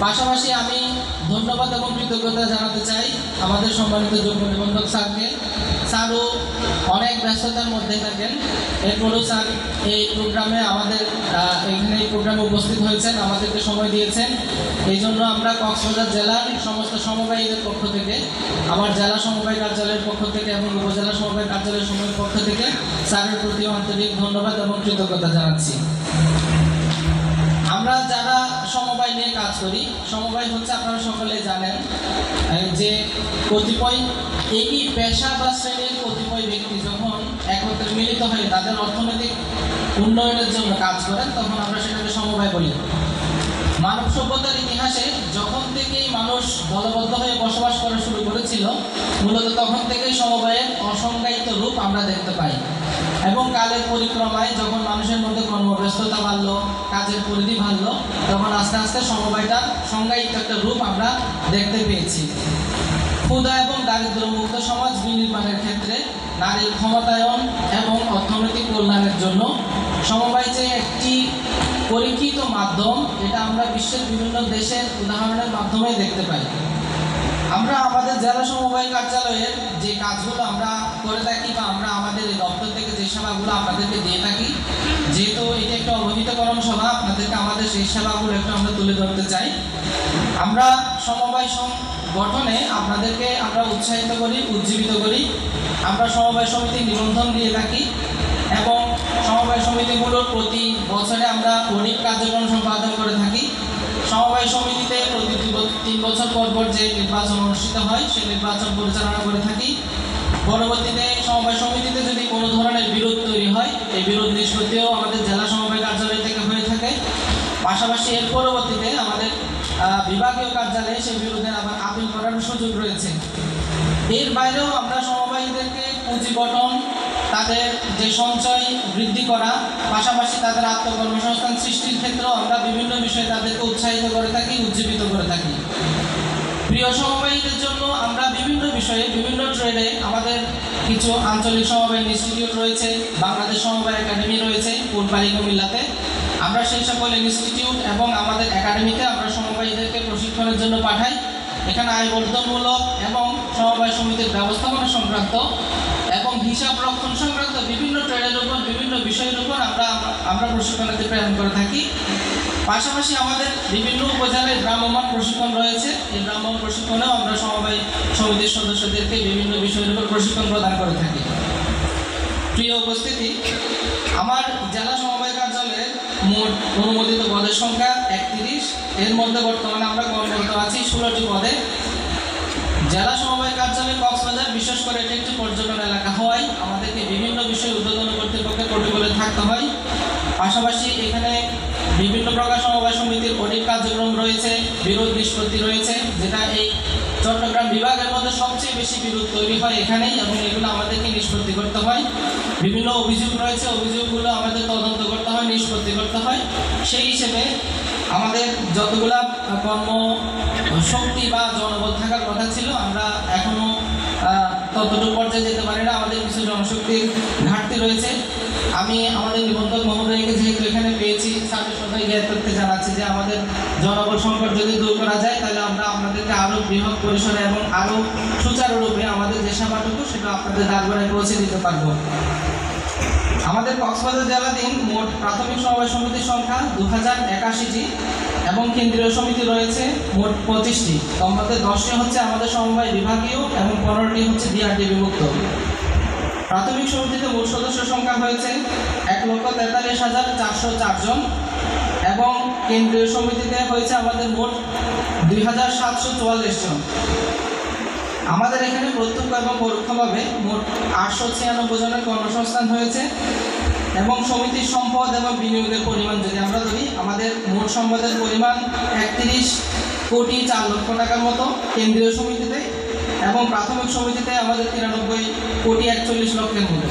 পাশাপাশি আমি ধন্যবাদ এবং কৃতজ্ঞতা জানাতে চাই আমাদের সম্মানিত যোগ্য নিবন্ধক স্যারকে। স্যারও অনেক ব্যস্ততার মধ্যে থাকেন, এরপরও স্যার এই প্রোগ্রামে এখানে এই প্রোগ্রামে উপস্থিত হয়েছেন, আমাদেরকে সময় দিয়েছেন। এই জন্য আমরা কক্সবাজার জেলার সমস্ত সমবায়ীদের পক্ষ থেকে, আমার জেলা সমবায় কার্যালয়ের পক্ষ থেকে এবং উপজেলা সমবায় কার্যালয়ের সময়ের পক্ষ থেকে স্যারের প্রতি আন্তরিক ধন্যবাদ এবং কৃতজ্ঞতা জানাচ্ছি। আমরা যারা সমবায় নিয়ে কাজ করি, সমবায় হচ্ছে আপনারা সকলে জানেন যে কতিপয় একই পেশা বা শ্রেণীর কতিপয় ব্যক্তি যখন একত্রে মিলিত হয়ে তাদের অর্থনৈতিক উন্নয়নের জন্য কাজ করেন তখন আমরা সেটাকে সমবায় বলি। মানব সভ্যতার ইতিহাসে যখন থেকেই মানুষ দলবদ্ধ হয়ে বসবাস করা শুরু করেছিল, মূলত তখন থেকেই সমবায়ের অসংজ্ঞায়িত রূপ আমরা দেখতে পাই। এবং কালের পরিক্রমায় যখন মানুষের মধ্যে কর্মব্যস্ততা বাড়ল, কাজের পরিধি বাড়ল, তখন আস্তে আস্তে সমবায়টার সংজ্ঞায়িত একটা রূপ আমরা দেখতে পেয়েছি। ক্ষুধা এবং দারিদ্র্যমুক্ত সমাজ বিনির্মাণের ক্ষেত্রে নারীর ক্ষমতায়ন এবং অর্থনৈতিক কল্যাণের জন্য সমবায় যে একটি পরীক্ষিত মাধ্যম, এটা আমরা বিশ্বের বিভিন্ন দেশের উদাহরণের মাধ্যমে দেখতে পাই। আমরা আমাদের জেলা সমবায় কার্যালয়ের যে কাজগুলো আমরা করে থাকি বা আমরা আমাদের এই দপ্তর থেকে যে সেবাগুলো আপনাদেরকে দিয়ে থাকি, যেহেতু এটা একটা অবহিতকরণ সভা, আপনাদেরকে আমাদের সেই সেবাগুলো একটু আমরা তুলে ধরতে চাই। আমরা সমবায় গঠনে আপনাদেরকে আমরা উৎসাহিত করি, উজ্জীবিত করি। আমরা সমবায় সমিতি নিবন্ধন দিয়ে থাকি এবং সমবায় সমিতিগুলোর প্রতি বছরে আমরা অনেক কার্যক্রম সম্পাদন করে থাকি। সমবায় সমিতিতে প্রতি 3 বছর পর যে নির্বাচন অনুষ্ঠিত হয়, সেই নির্বাচন পরিচালনা করে থাকি। পরবর্তীতে সমবায় সমিতিতে যদি কোনো ধরনের বিরোধ তৈরি হয়, এই বিরোধ নিষ্পত্তিও আমাদের জেলা সমবায় কার্যালয় থেকে হয়ে থাকে। পাশাপাশি এর পরবর্তীতে আমাদের বিভাগীয় কার্যালয়ে সেই বিরোধের আবার আপিল করার সুযোগ রয়েছে। এর বাইরেও আমরা সমবায়ীদেরকে পুঁজি গঠন, তাদের যে সঞ্চয় বৃদ্ধি করা, পাশাপাশি তাদের আত্মকর্মসংস্থান সৃষ্টির ক্ষেত্রেও আমরা বিভিন্ন বিষয়ে তাদেরকে উৎসাহিত করে থাকি, উজ্জীবিত করে থাকি। প্রিয় সমবায়ীদের জন্য আমরা বিভিন্ন বিষয়ে, বিভিন্ন ট্রেডে আমাদের কিছু আঞ্চলিক সমবায় ইনস্টিটিউট রয়েছে, বাংলাদেশ সমবায় একাডেমি রয়েছে ফুলবাড়ি কুমিল্লাতে। আমরা সেই সকল ইনস্টিটিউট এবং আমাদের একাডেমিতে আমরা সমবায়ীদেরকে প্রশিক্ষণের জন্য পাঠাই। এখানে আয়বর্ধনমূলক এবং সমবায় সমিতির ব্যবস্থাপনা সংক্রান্ত এবং হিসাব রক্ষণ সংক্রান্ত বিভিন্ন ট্রেডের উপর, বিভিন্ন বিষয়ের উপর আমরা প্রশিক্ষণার্থী প্রেরণ করে থাকি। পাশাপাশি আমাদের বিভিন্ন উপজেলায় ভ্রাম্যমাণ প্রশিক্ষণ রয়েছে। এই ভ্রাম্যমাণ প্রশিক্ষণেও আমরা সমবায় সমিতির সদস্যদেরকে বিভিন্ন বিষয়ের উপর প্রশিক্ষণ প্রদান করে থাকি। প্রিয় উপস্থিতি, আমার জেলা সমবায় কার্যালয়ের মোট অনুমোদিত পদের সংখ্যা 31। এর মধ্যে বর্তমানে আমরা কর্মরত আছি 16টি পদে। জেলা সমবায় কার্যালয় কক্সবাজার, বিশেষ করে এটি একটি পর্যটন এলাকা হওয়ায় আমাদেরকে বিভিন্ন বিষয়ে ঊর্ধ্বতন কর্তৃপক্ষের প্রটোকলে থাকতে হয়। পাশাপাশি এখানে বিভিন্ন প্রকার সমবায় সমিতির অডিট কার্যক্রম রয়েছে, বিরোধ নিষ্পত্তি রয়েছে, যেটা এই চট্টগ্রাম বিভাগের মধ্যে সবচেয়ে বেশি বিরোধ তৈরি হয় এখানেই, এবং এগুলো আমাদেরকে নিষ্পত্তি করতে হয়। বিভিন্ন অভিযোগ রয়েছে, অভিযোগগুলো আমাদের তদন্ত করতে হয়, নিষ্পত্তি করতে হয়। সেই হিসেবে আমাদের যতগুলা কর্ম শক্তি বা জনবল থাকার কথা ছিল, আমরা এখনও ততটুকু পর্যায়ে যেতে পারি না, আমাদের কিছু জনশক্তির ঘাটতি রয়েছে। আমি আমাদের নিবন্ধক মহোদয়কে যেহেতু এখানে পেয়েছি, স্যারের সবাই জ্ঞাত করতে জানাচ্ছি যে আমাদের জনবল সংকট যদি দূর করা যায়, তাহলে আমরা আপনাদেরকে আরও বৃহৎ পরিসরে এবং আরও সুচারুরূপে আমাদের যে সেবাটুকু সেটা আপনাদের দ্বারবাড়ায় পৌঁছে দিতে পারবো। আমাদের কক্সবাজার জেলাধীন মোট প্রাথমিক সমবায় সমিতির সংখ্যা 2081টি এবং কেন্দ্রীয় সমিতি রয়েছে মোট 25টি। তার মধ্যে 10টি হচ্ছে আমাদের সমবায় বিভাগীয় এবং 15টি হচ্ছে ডিআরডি বিভক্ত। প্রাথমিক সমিতিতে মোট সদস্য সংখ্যা হয়েছে 1,43,404 জন এবং কেন্দ্রীয় সমিতিতে হয়েছে আমাদের মোট 2,744 জন। আমাদের এখানে প্রত্যক্ষ এবং পরোক্ষভাবে মোট 896 জনের কর্মসংস্থান হয়েছে এবং সমিতির সম্পদ এবং বিনিয়োগের পরিমাণ যদি আমরা ধরি, আমাদের মোট সম্পদের পরিমাণ 31,04,00,000 টাকার মতো কেন্দ্রীয় সমিতিতে, এবং প্রাথমিক সমিতিতে আমাদের 93,41,40,00,000 মতো।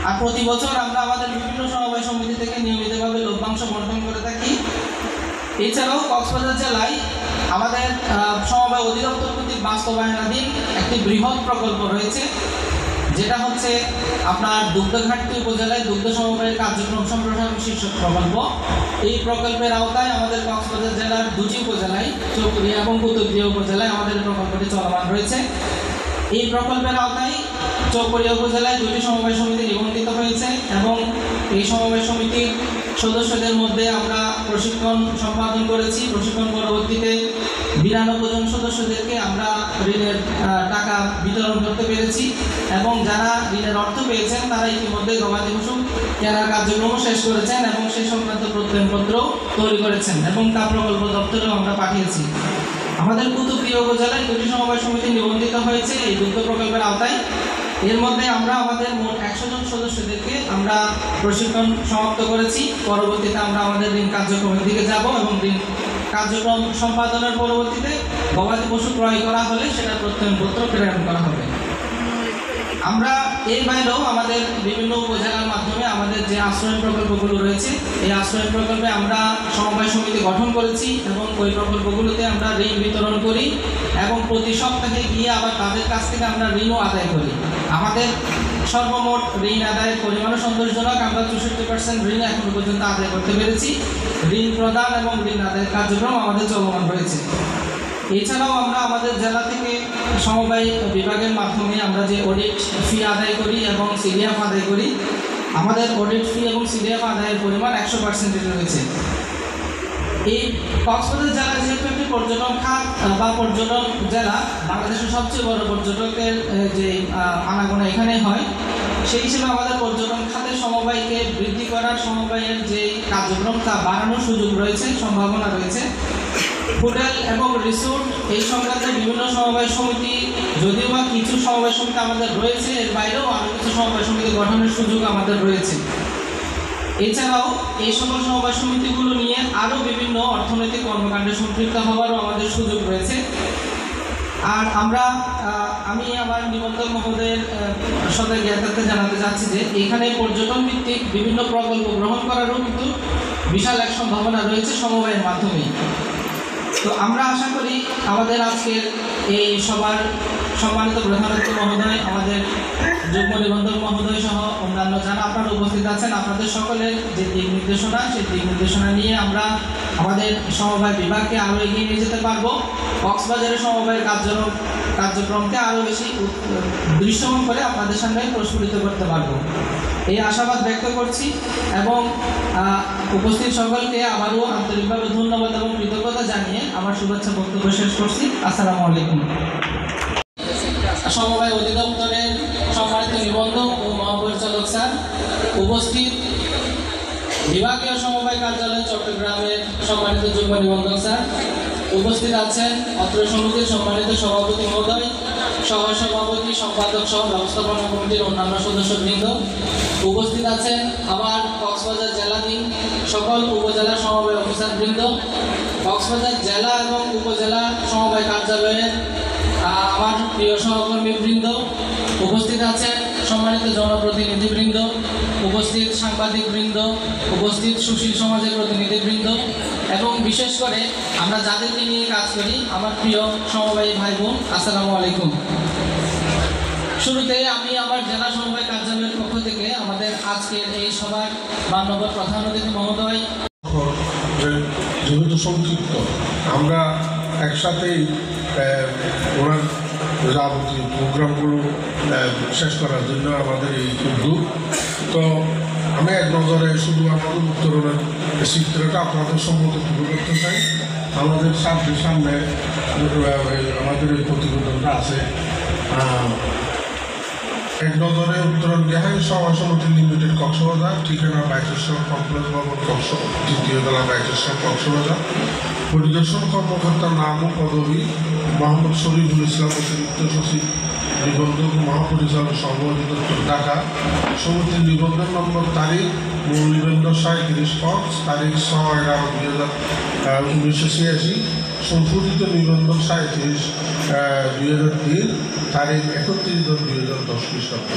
আর প্রতি বছর আমরা আমাদের বিভিন্ন সমবায় সমিতি থেকে নিয়মিতভাবে লভ্যাংশ বন্টন করে থাকি। এছাড়াও কক্সবাজার জেলায় আমাদের সমবায় অধিদপ্তর কর্তৃক বাস্তবায়নাধীন একটি বৃহৎ প্রকল্প রয়েছে, যেটা হচ্ছে আপনার দুগ্ধঘাটতি উপজেলায় দুগ্ধ সমবায়ের কার্যক্রম সম্প্রসারণ শীর্ষক প্রকল্প। এই প্রকল্পের আওতায় আমাদের কক্সবাজার জেলার দুটি উপজেলায়, চৌকুড়িয়া এবং কুতুবদিয়া উপজেলায় আমাদের প্রকল্পটি চলমান রয়েছে। এই প্রকল্পের আওতায় চৌকুড়িয়া উপজেলায় দুটি সমবায় সমিতি নিবন্ধিত হয়েছে এবং এই সমবায় সমিতির সদস্যদের মধ্যে আমরা প্রশিক্ষণ সম্পাদন করেছি। প্রশিক্ষণ পরবর্তীতে 92 জন সদস্যদেরকে আমরা ঋণের টাকা বিতরণ করতে পেরেছি এবং যারা ঋণের অর্থ পেয়েছেন তারা ইতিমধ্যে গবাদি পশু কেনার কার্যক্রমও শেষ করেছেন এবং সেই সংক্রান্ত প্রত্যয়নপত্র তৈরি করেছেন এবং তা প্রকল্প দপ্তরেও আমরা পাঠিয়েছি। আমাদের কুতুবদিয়া উপজেলায় দুটি সমবায় সমিতি নিবন্ধিত হয়েছে এই দুগ্ধ প্রকল্পের আওতায়। এর মধ্যে আমরা আমাদের মোট 100 জন সদস্যদেরকে আমরা প্রশিক্ষণ সমাপ্ত করেছি। পরবর্তীতে আমরা আমাদের ঋণ কার্যক্রমের দিকে যাব এবং ঋণ কার্যক্রম সম্পাদনের পরবর্তীতে গবাদি পশু ক্রয় করা হলে সেটা প্রত্যয়নপত্র প্রেরণ করা হবে। আমরা এর বাইরেও আমাদের বিভিন্ন উপজেলার মাধ্যমে আমাদের যে আশ্রয় প্রকল্পগুলো রয়েছে এই আশ্রয় প্রকল্পে আমরা সমবায় সমিতি গঠন করেছি এবং ওই প্রকল্পগুলোতে আমরা ঋণ বিতরণ করি এবং প্রতি সপ্তাহে গিয়ে আবার তাদের কাছ থেকে আমরা ঋণও আদায় করি। আমাদের সর্বমোট ঋণ আদায়ের পরিমাণও সন্তোষজনক। আমরা 64% ঋণ এখনো পর্যন্ত আদায় করতে পেরেছি। ঋণ প্রদান এবং ঋণ আদায়ের কার্যক্রম আমাদের চলমান রয়েছে। এছাড়াও আমরা আমাদের জেলা থেকে সমবায় বিভাগের মাধ্যমে আমরা যে অডিট ফি আদায় করি এবং সিডিএফ আদায় করি, আমাদের অডিট ফি এবং সিডিএফ আদায়ের পরিমাণ 100% রয়েছে। এই কক্সবাজার জেলা যেহেতু একটি পর্যটন খাত বা পর্যটন জেলা, বাংলাদেশের সবচেয়ে বড় পর্যটকের যে আনাগোনা এখানে হয়, সেই হিসেবে আমাদের পর্যটন খাতের সমবায়কে বৃদ্ধি করার, সমবায়ের যে কার্যক্রম তা বাড়ানোর সুযোগ রয়েছে, সম্ভাবনা রয়েছে। হোটেল এবং রিসোর্ট এই সংক্রান্ত বিভিন্ন সমবায় সমিতি, যদিও বা কিছু সমবায় সমিতি আমাদের রয়েছে, এর বাইরেও আরও কিছু সমবায় সমিতি গঠনের সুযোগ আমাদের রয়েছে। এছাড়াও এই সকল সমবায় সমিতিগুলো নিয়ে আরও বিভিন্ন অর্থনৈতিক কর্মকাণ্ডে সম্পৃক্ত হওয়ারও আমাদের সুযোগ রয়েছে। আর আমি আমার নিবন্ধক মহোদয়ের সাথে জ্ঞাতার্থে জানাতে চাচ্ছি যে এখানে পর্যটন ভিত্তিক বিভিন্ন প্রকল্প গ্রহণ করারও কিন্তু বিশাল এক সম্ভাবনা রয়েছে সমবায়ের মাধ্যমে। তো আমরা আশা করি আমাদের আজকের এই সবার সম্মানিত প্রধান অতিথি মহোদয়, আমাদের যুগ্ম নিবন্ধক মহোদয় সহ অন্যান্য যারা আপনারা উপস্থিত আছেন, আপনাদের সকলের যে দিক নির্দেশনা, সেই দিক নির্দেশনা নিয়ে আমরা আমাদের সমবায় বিভাগকে আরও এগিয়ে নিয়ে যেতে পারবো। কক্সবাজারের সমবায়ের কার্যক্রমকে আরও বেশি দৃশ্যমান করে আপনাদের সামনে প্রস্ফুটিত করতে পারবো, এই আশাবাদ ব্যক্ত করছি এবং উপস্থিত সকলকে আবারও আন্তরিকভাবে ধন্যবাদ এবং কৃতজ্ঞতা জানিয়ে আমার শুভেচ্ছা বক্তব্য শেষ করছি। আসসালামু আলাইকুম। সমবায় অধিদপ্তরের সম্মানিত নিবন্ধক ও মহাপরিচালক স্যার, উপস্থিত বিভাগীয় সমবায় কার্যালয় চট্টগ্রামের সম্মানিত যুগ্ম নিবন্ধক স্যার, উপস্থিত আছেন অত্র সমিতির সম্মানিত সভাপতি মহোদয়, সহসভাপতি, সম্পাদক সহ ব্যবস্থাপনা কমিটির অন্যান্য সদস্যবৃন্দ, উপস্থিত আছেন আমার কক্সবাজার জেলাধীন সকল উপজেলা সমবায় অফিসারবৃন্দ, কক্সবাজার জেলা এবং উপজেলা সমবায় কার্যালয়ের আমার প্রিয় সহকর্মীবৃন্দ, উপস্থিত আছেন সম্মানিত জনপ্রতিনিধিবৃন্দ, উপস্থিত সাংবাদিকবৃন্দ, উপস্থিত সুশীল সমাজের প্রতিনিধিবৃন্দ এবং বিশেষ করে আমরা যাদেরকে নিয়ে কাজ করি আমার প্রিয় সমবায়ী ভাই বোন, আসসালামু আলাইকুম। শুরুতে আমি আমার জেলা সমবায় কার্যালয়ের পক্ষ থেকে আমাদের আজকের এই সভার মাননীয় প্রধান অতিথি মহোদয়, যেহেতু সংক্ষিপ্ত আমরা একসাথেই ওনার যাবতীয় প্রোগ্রামগুলো শেষ করার জন্য আমাদের এই উদ্যোগ। তো আমি এক নজরে শুধু আমাদের উত্তরণের চিত্রটা আপনাদের সম্মুখে তুলে করতে চাই। আমাদের সামনে আমাদের এই প্রতিবেদনটা আছে। এক নজরে উত্তরণ গেহাই সভা সমিতি লিমিটেড কক্সবাজার, ঠিকানা বাইচেশ্বর কমপ্লেক্স ভবন তৃতীয় তলা বাইচেশ্বর কক্সবাজার। পরিদর্শন কর্মকর্তার নাম ও পদবি মোহাম্মদ শরীফুল ইসলাম, অতিরিক্ত সচিব, নিবন্ধক মহাপরিচালক সহ অধিদপ্তর ঢাকা। সমিতির নিবন্ধন নম্বর, তারিখ মূল নিবন্ধন 37 কক্স, তারিখ 6/11/1986, সংশোধিত নিবন্ধন 37/2003, তারিখ 31/10/2010 খ্রিস্টাব্দ।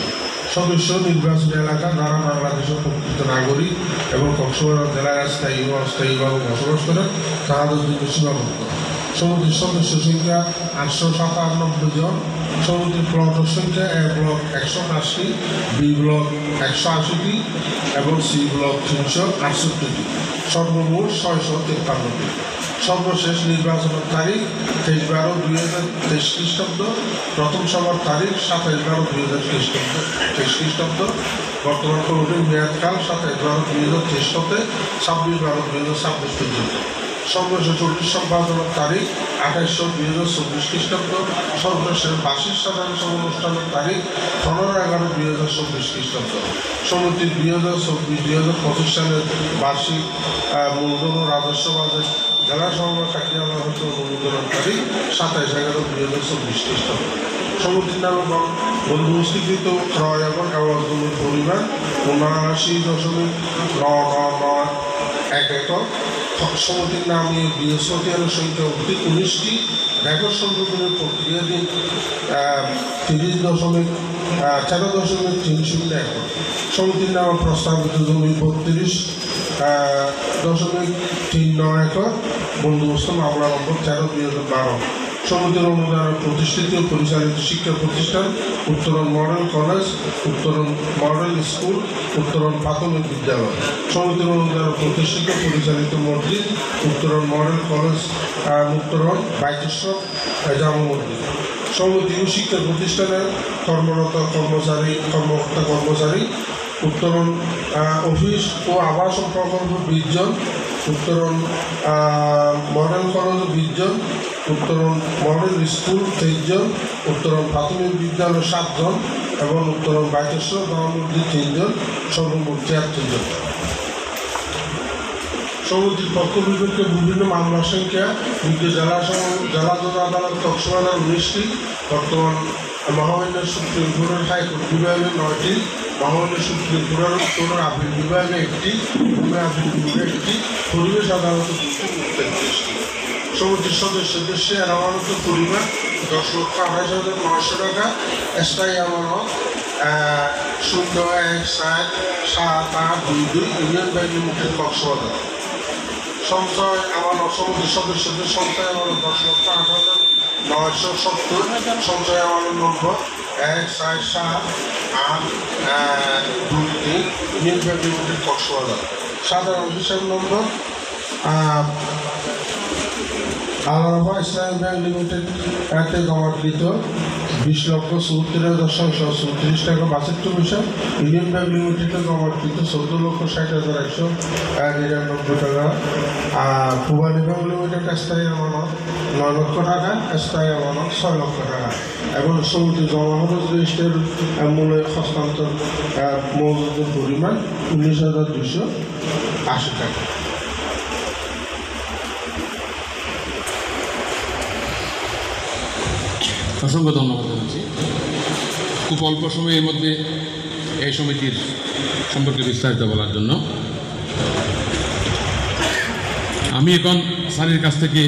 সদস্য নির্বাচনী এলাকা যারা বাংলাদেশের প্রকৃত নাগরিক এবং কক্সবাজার জেলায় স্থায়ীভাবে বসবাস করেন তাহাদের জন্য সীমাবদ্ধ। সমিতির সদস্য সংখ্যা 897 জন। সমিতির প্লটের সংখ্যা এ ব্লক 180, বি ব্লক 180টি এবং সি ব্লক 368টি, সর্বমোট 653টি। সর্বশেষ নির্বাচনের তারিখ 23/12/2023 খ্রিস্টাব্দ। প্রথম সভার তারিখ 27/12/2023 খ্রিস্টাব্দ। বর্তমান কমিটির মেয়াদকাল 27/12/2023 হতে 26/12/2026 পর্যন্ত। সর্বশেষ সম্পাদনার তারিখ 28/2024 খ্রিস্টাব্দ। সর্বশেষ বার্ষিক সাধারণ সভা অনুষ্ঠানের তারিখ 15/11/2024 খ্রিস্টাব্দ। সমিতির 2024-2025 সালের বার্ষিক মূলধন ও রাজস্ব বাজেট জেলা সভা কার্যালয় হতে অনুমোদনের তারিখ 27/11/2024 খ্রিস্টাব্দ। সমিতির নামে বন্দোবস্তীকৃত ক্রয় এবং আওয়াজগুলোর পরিমাণ 79.999 একর। সমিতির নামে বৃহস্পতিবারের সংখ্যা 19টি। রেকর্ড সংশোধনের প্রক্রিয়াধীন 13.30 একর। সমিতির নামে প্রস্তাবিত জমি 32.39 একর। বন্দোবস্ত মামলা নম্বর 13/2012। সমিতির অনুদানে প্রতিষ্ঠিত ও পরিচালিত শিক্ষা প্রতিষ্ঠান উত্তরণ মডেল কলেজ, উত্তরণ মডেল স্কুল, উত্তরণ প্রাথমিক বিদ্যালয়। সমিতির অনুদানে প্রতিষ্ঠিত পরিচালিত মসজিদ উত্তরণ মডেল কলেজ, উত্তরণ বাইতেশ্বর জামা মসজিদ। সমিতি ও শিক্ষা প্রতিষ্ঠানের কর্মকর্তা কর্মচারী উত্তরণ অফিস ও আবাসন প্রকল্প 20 জন, উত্তরণ মডেল কলেজ 20 জন, উত্তরণ মডেল স্কুল 23 জন, উত্তরণ প্রাথমিক বিদ্যালয় 7 জন এবং উত্তরণ বাইতেশ্বর জামা মসজিদ 3 জন, সর্বমোট 73 জন। সমিতির পক্ষ বিপক্ষে বিভিন্ন মামলার সংখ্যা জেলা জজ আদালত কক্সবাজার 19টি, বর্তমান মহামান্য সুপ্রিম কোর্টের হাইকোর্ট বিভাগে 9টি, মহামান্য সুপ্রিম কোর্টের উত্তর আপিল বিভাগে 1টি, ভূমি আপিল বিভাগে 1টি, পরিবেশ আদালত 233টি। সমিতির সদস্যদের শেয়ার আমানত পরিমাণ 10,28,900 টাকা। স্থায়ী আমানত 0177822 ইউনিয়ন ব্যাংক লিমিটেড কক্সবাজার। সঞ্চয় আমানত সমিতির সদস্যদের সঞ্চয় আমানত 10,08,970। সঞ্চয় আমানত নম্বর 1478223 ইউনিয়ন ব্যাংক লিমিটেড কক্সবাজার। সাধারণ হিসাব নম্বর আলারাফা ইসলামী ব্যাংক লিমিটেড এতে জমাকৃত 20,74,734 টাকা 62 পয়সা। ইউনিয়ন ব্যাংক লিমিটেডে জমাকৃত 14,60,199 টাকা। পূবালী ব্যাংক লিমিটেড স্থায়ী আমানত 9 লক্ষ টাকা, স্থায়ী আমানত 6 লক্ষ টাকা এবং সমিতি জমা খরচ রেজিস্টার মূল্য হস্তান্তর মজুদের পরিমাণ 19,280 টাকা। অসংখ্য ধন্যবাদ জানাচ্ছি। খুব অল্প সময়ের মধ্যে এই সমিতির সম্পর্কে বিস্তারিত বলার জন্য আমি এখন স্যারের কাছ থেকে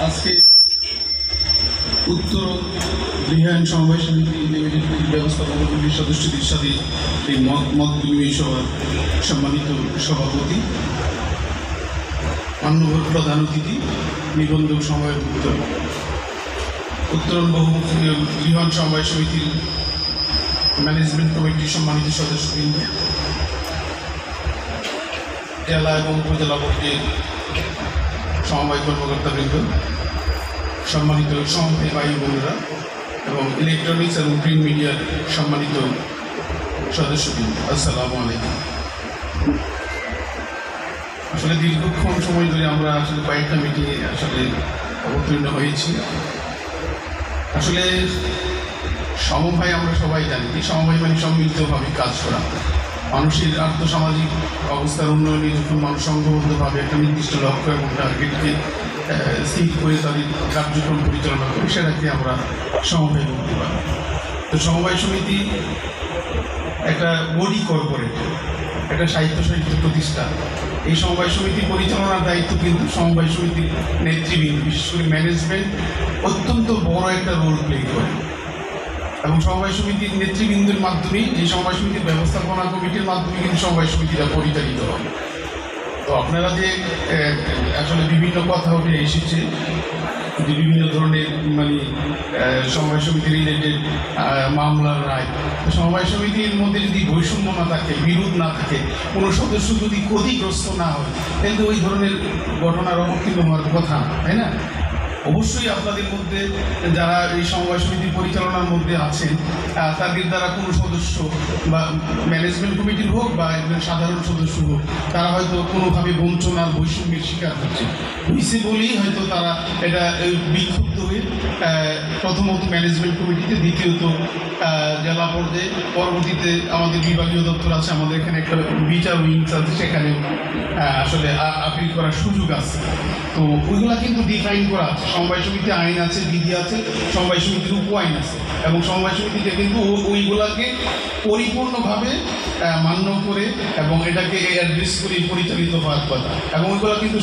আজকে উত্তর গৃহায়ন সমবায় সমিতি লিমিটেড ব্যবস্থাপনা কমিটির সদস্যদের সাথে এই মত বিনিময় সভার সম্মানিত সভাপতি, মাননীয় প্রধান অতিথি, নিবন্ধক সমবায় উত্তরণ বহুমুখী গৃহায়ন সমবায় সমিতির ম্যানেজমেন্ট কমিটির সম্মানিত সদস্যবৃন্দ, জেলা এবং উপজেলা পর্যায়ের সমবায় কর্মকর্তাবৃন্দ, সম্মানিত সমবায় ভাই বোনেরা এবং ইলেকট্রনিক্স এবং প্রিন্ট মিডিয়ার সম্মানিত সদস্যবৃন্দ, আসসালামু আলাইকুম। আসলে দীর্ঘক্ষণ সময় ধরে আমরা আসলে কয়েকটা মিটিংয়ে আসলে অবতীর্ণ হয়েছি। আসলে সমবায় আমরা সবাই জানি যে সমবায় মানে সম্মিলিতভাবে কাজ করা। মানুষের আর্থসামাজিক অবস্থার উন্নয়নে যখন মানুষ সংঘবদ্ধভাবে একটা নির্দিষ্ট লক্ষ্য এবং টার্গেটকে স্থির করে তাদের কার্যক্রম পরিচালনা করি, সেটাকে আমরা সমবায় বলতে পারি। তো সমবায় সমিতি একটা বডি কর্পোরেট, একটা সাহিত্য প্রতিষ্ঠান। এই সমবায় সমিতি পরিচালনার দায়িত্ব কিন্তু সমবায় সমিতির নেতৃবৃন্দ, বিশেষ করে ম্যানেজমেন্ট অত্যন্ত বড় একটা রোল প্লে করে এবং সমবায় সমিতির নেতৃবৃন্দের মাধ্যমেই এই সমবায় সমিতির ব্যবস্থাপনা কমিটির মাধ্যমে কিন্তু সমবায় সমিতিরা পরিচালিত হয়। তো আপনারা যে আসলে বিভিন্ন কথা উঠে এসেছে, যে বিভিন্ন ধরনের মানে সমবায় সমিতি রিলেটেড মামলার রায়, সমবায় সমিতির মধ্যে যদি বৈষম্য না থাকে, বিরোধ না থাকে, কোনো সদস্য যদি ক্ষতিগ্রস্ত না হয়, তাহলে ওই ধরনের ঘটনার অবতীর্ণ হওয়ার কথা না, তাই না? অবশ্যই আপনাদের মধ্যে যারা এই সমবায় সমিতি পরিচালনার মধ্যে আছেন, তাদের দ্বারা কোনো সদস্য বা ম্যানেজমেন্ট কমিটির হোক বা একজন সাধারণ সদস্য হোক, তারা হয়তো কোনোভাবে বঞ্চনার বৈষম্যের শিকার হচ্ছে বলেই হয়তো তারা এটা বিক্ষুব্ধ হয়ে প্রথমত ম্যানেজমেন্ট কমিটিতে, দ্বিতীয়ত জেলা পর্যায়ে, পরবর্তীতে আমাদের বিভাগীয় দপ্তর আছে, আমাদের এখানে একটা বিচার উইংস আছে, সেখানে আসলে আপিল করার সুযোগ আছে। তো ওইগুলা কিন্তু ডিফাইন করা আছে, সমবায় সমিতি আইন আছে, বিধি আছে, সমবায় সমিতির উপ আইন আছে, এবং সমবায় সমিতিতে কিন্তু ওইগুলাকে পরিপূর্ণভাবে মান্য করে এবং এটাকে অ্যাড্রেস করে পরিচালিত হওয়ার কথা, এবং ওইগুলো কিন্তু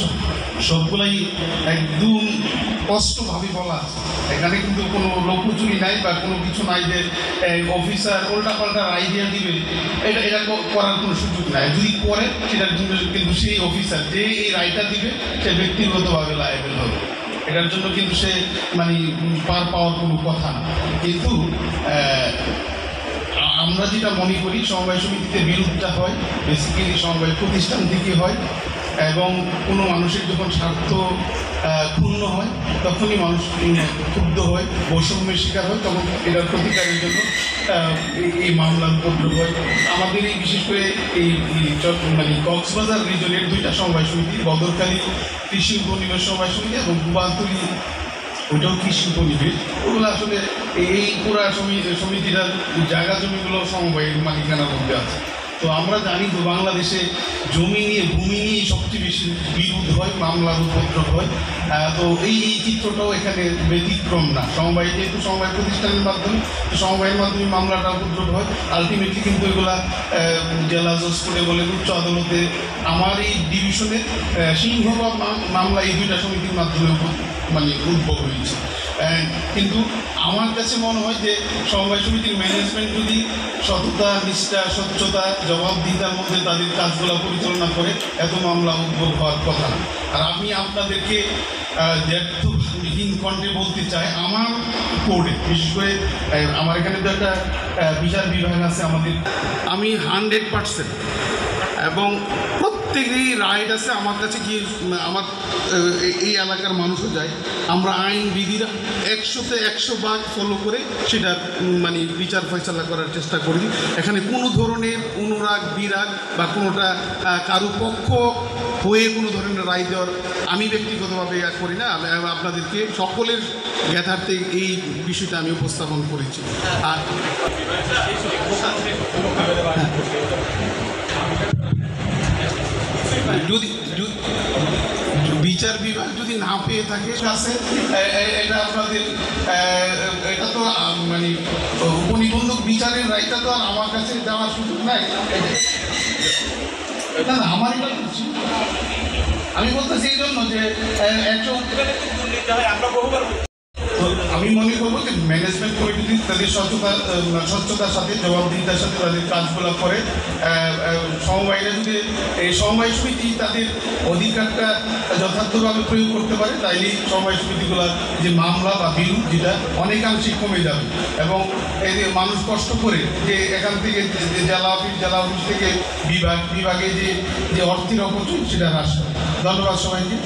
সবগুলাই একদম স্পষ্টভাবে বলা আছে। এখানে কিন্তু কোনো লুকোচুরি নাই বা কোনো কিছু নাই যে অফিসার উল্টাপাল্টা আইডিয়া দিবে, এটা করার কোনো সুযোগ নাই। যদি করে সেটার জন্য কিন্তু সেই অফিসার যে এই রায়টা দিবে সে ব্যক্তিগতভাবে লায়াবেল হবে, এটার জন্য কিন্তু সে মানে পার পাওয়ার কোনো কথা না। কিন্তু আমরা যেটা মনে করি, সমবায় সমিতিতে বিরোধটা হয় বেসিক্যালি সমবায় প্রতিষ্ঠান থেকে হয়, এবং কোনো মানুষের যখন স্বার্থ ক্ষুণ্ণ হয় তখনই মানুষ ক্ষুব্ধ হয়, বৈষম্যের শিকার হয়, তখন এটার প্রতিকারের জন্য এই মামলার উপদ্রব হয়। আমাদের এই বিশেষ করে এই মানে কক্সবাজার রিজনের দুইটা সমবায় সমিতি, বদরখালী কৃষি উপনিবেশ সমবায় সমিতি এবং গুবান্তলী ওইটাও কৃষি উপনিবেশ, ওগুলো আসলে এই পুরা সমিতিটার জায়গা জমিগুলো সমবায়ের মালিকানার মধ্যে আছে। তো আমরা জানি তো বাংলাদেশে জমি নিয়ে, ভূমি নিয়ে সবচেয়ে বেশি বিরোধ হয়, মামলার উপদ্রব হয়। তো এই চিত্রটাও এখানে ব্যতিক্রম না। সমবায় যেহেতু সমবায় প্রতিষ্ঠানের মাধ্যমে, সমবায়ের মাধ্যমে মামলাটা উপদ্রব হয়, আলটিমেটলি কিন্তু এগুলা জেলা জজ কোর্টে বলে উচ্চ আদালতে, আমার এই ডিভিশনে সিংহভাগ মামলা এই দুইটা সমিতির মাধ্যমে মানে উদ্ভব হয়েছে। কিন্তু আমার কাছে মনে হয় যে সমবায় সমিতির ম্যানেজমেন্ট যদি সততা, নিষ্ঠা, স্বচ্ছতা, জবাবদিহিতার মধ্যে তাদের কাজগুলো পরিচালনা করে, এত মামলা উদ্ভব হওয়ার কথা না। আর আমি আপনাদেরকে দ্ব্যর্থহীন কণ্ঠে বলতে চাই, আমার কোর্টে বিশেষ করে আমার এখানে তো একটা বিচার বিভাগ আছে আমাদের, আমি 100% এবং প্রত্যেকেরই রাইট আছে আমার কাছে কি আমার এই এলাকার মানুষও যায়, আমরা আইন বিধিরা 100-তে 100 ফলো করে সেটা মানে বিচার ফয়সালা করার চেষ্টা করি। এখানে কোনো ধরনের অনুরাগ, বিরাগ বা কোনোটা কারো পক্ষ হয়ে কোনো ধরনের রায় দেওয়ার আমি ব্যক্তিগতভাবে করি না। আপনাদেরকে সকলের জ্ঞাতার্থে এই বিষয়টা আমি উপস্থাপন করেছি। আর যদি বিচার বিভাগ যদি না পেয়ে থাকে কাছে, এটা আপনাদের এটা তো মানে উপনিবন্ধক বিচারের রায়টা তো আর আমার কাছে দেওয়ার সুযোগ নাই। না না, আমার এটা বলছি, আমি বলতেছি এই জন্য যে আমি মনে করবো যে ম্যানেজমেন্ট কমিটি তাদের স্বচ্ছতার সাথে, জবাবদিহিতার সাথে তাদের কাজগুলো করে, সমবায়রা যদি এই সমবায় সমিতি তাদের অধিকারটা যথার্থভাবে প্রয়োগ করতে পারে, তাইলে সমবায় সমিতিগুলোর যে মামলা বা বিরোধ যেটা অনেকাংশে কমে যাবে, এবং এই যে মানুষ কষ্ট করে যে এখান থেকে জেলা অফিস থেকে বিভাগে যে অর্থের অপচয় সেটা হ্রাস পাবে। ধন্যবাদ সবাইকে।